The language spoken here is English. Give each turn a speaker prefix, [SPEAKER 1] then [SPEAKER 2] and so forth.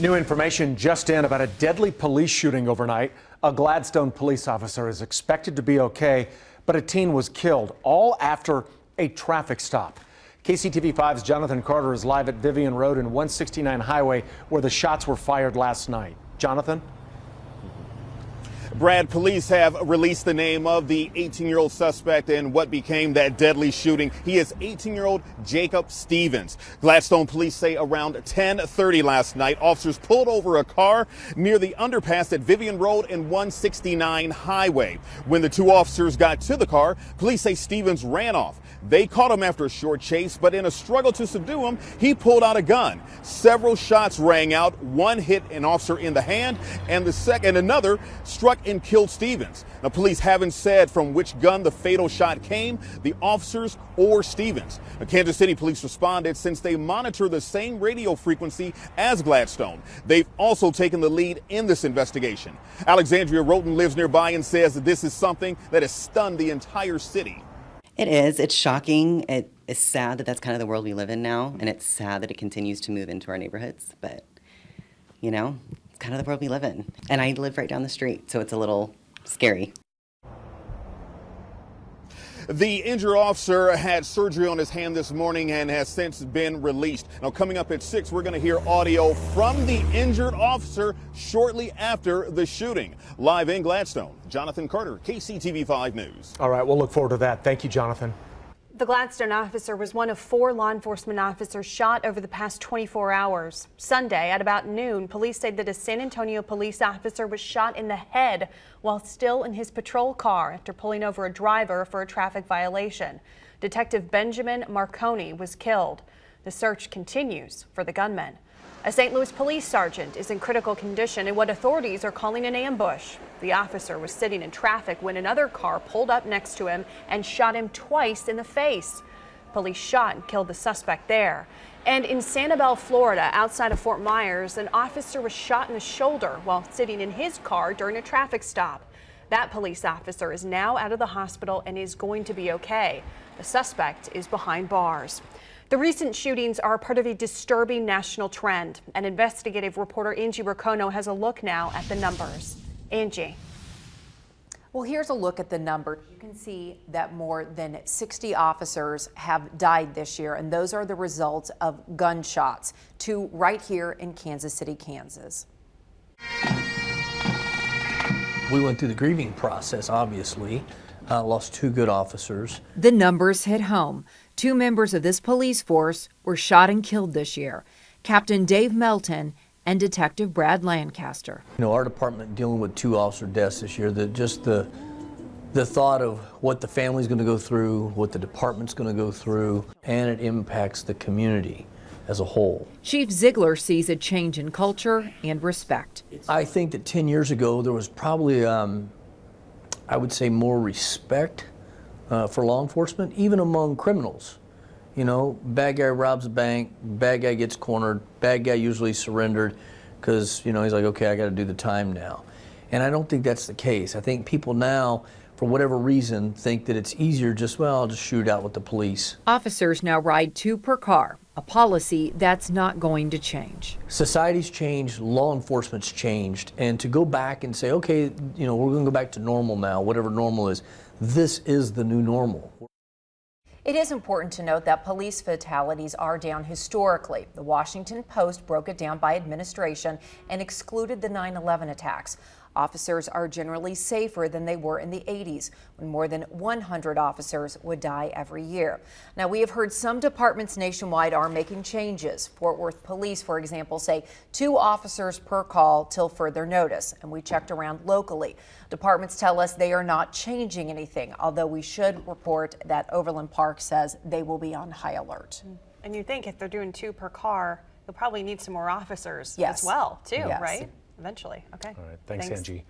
[SPEAKER 1] New information just in about a deadly police shooting overnight. A Gladstone police officer is expected to be okay, but a teen was killed, all after a traffic stop. KCTV5's Jonathan Carter is live at Vivian Road and 169 Highway, where the shots were fired last night. Jonathan?
[SPEAKER 2] Brad, police have released the name of the 18-year-old suspect in what became that deadly shooting. He is 18-year-old Jacob Stevens. Gladstone police say around 10:30 last night, officers pulled over a car near the underpass at Vivian Road and 169 Highway. When the two officers got to the car, police say Stevens ran off. They caught him after a short chase, but in a struggle to subdue him, he pulled out a gun. Several shots rang out. One hit an officer in the hand, and another struck and killed Stevens. Now, police haven't said from which gun the fatal shot came, the officers or Stevens. Now, Kansas City police responded since they monitor the same radio frequency as Gladstone. They've also taken the lead in this investigation. Alexandria Roten lives nearby and says that this is something that has stunned the entire city.
[SPEAKER 3] It is. It's shocking. It is sad that that's kind of the world we live in now, and it's sad that it continues to move into our neighborhoods. But, you know, it's kind of the world we live in. And I live right down the street, so it's a little scary.
[SPEAKER 2] The injured officer had surgery on his hand this morning and has since been released. Now, coming up at 6, we're going to hear audio from the injured officer shortly after the shooting. Live in Gladstone, Jonathan Carter, KCTV5 News.
[SPEAKER 1] All right, we'll look forward to that. Thank you, Jonathan.
[SPEAKER 4] The Gladstone officer was one of 4 law enforcement officers shot over the past 24 hours. Sunday at about noon, police say that a San Antonio police officer was shot in the head while still in his patrol car after pulling over a driver for a traffic violation. Detective Benjamin Marconi was killed. The search continues for the gunman. A St. Louis police sergeant is in critical condition in what authorities are calling an ambush. The officer was sitting in traffic when another car pulled up next to him and shot him twice in the face. Police shot and killed the suspect there. And in Sanibel, Florida, outside of Fort Myers, an officer was shot in the shoulder while sitting in his car during a traffic stop. That police officer is now out of the hospital and is going to be okay. The suspect is behind bars. The recent shootings are part of a disturbing national trend. And investigative reporter Angie Ricono has a look now at the numbers. Angie.
[SPEAKER 5] Well, here's a look at the numbers. You can see that more than 60 officers have died this year, and those are the results of gunshots, 2 right here in Kansas City, Kansas.
[SPEAKER 6] We went through the grieving process, obviously. Lost 2 good officers.
[SPEAKER 7] The numbers hit home. 2 members of this police force were shot and killed this year. Captain Dave Melton and Detective Brad Lancaster.
[SPEAKER 6] You know, our department dealing with 2 officer deaths this year, just the thought of what the family's going to go through, what the department's going to go through, and it impacts the community as a whole.
[SPEAKER 7] Chief Ziegler sees a change in culture and respect.
[SPEAKER 6] I think that 10 years ago there was probably I would say more respect for law enforcement, even among criminals. You know, bad guy robs a bank, bad guy gets cornered, bad guy usually surrendered because, you know, he's like, okay, I got to do the time now. And I don't think that's the case. I think people now, for whatever reason, think that it's easier just, well, I'll just shoot out with the police.
[SPEAKER 7] Officers now ride 2 per car, a policy that's not going to change.
[SPEAKER 6] Society's changed, law enforcement's changed, and to go back and say, okay, you know, we're going to go back to normal now, whatever normal is, this is the new normal.
[SPEAKER 5] It is important to note that police fatalities are down historically. The Washington Post broke it down by administration and excluded the 9/11 attacks. Officers are generally safer than they were in the 80s, when more than 100 officers would die every year. Now, we have heard some departments nationwide are making changes. Fort Worth Police, for example, say 2 officers per call till further notice, and we checked around locally. Departments tell us they are not changing anything, although we should report that Overland Park says they will be on high alert.
[SPEAKER 4] And you think if they're doing 2 per car, you'll probably need some more officers
[SPEAKER 5] Yes.
[SPEAKER 4] as well, too,
[SPEAKER 5] Yes.
[SPEAKER 4] right? Eventually. Okay.
[SPEAKER 1] All right. Thanks, Angie.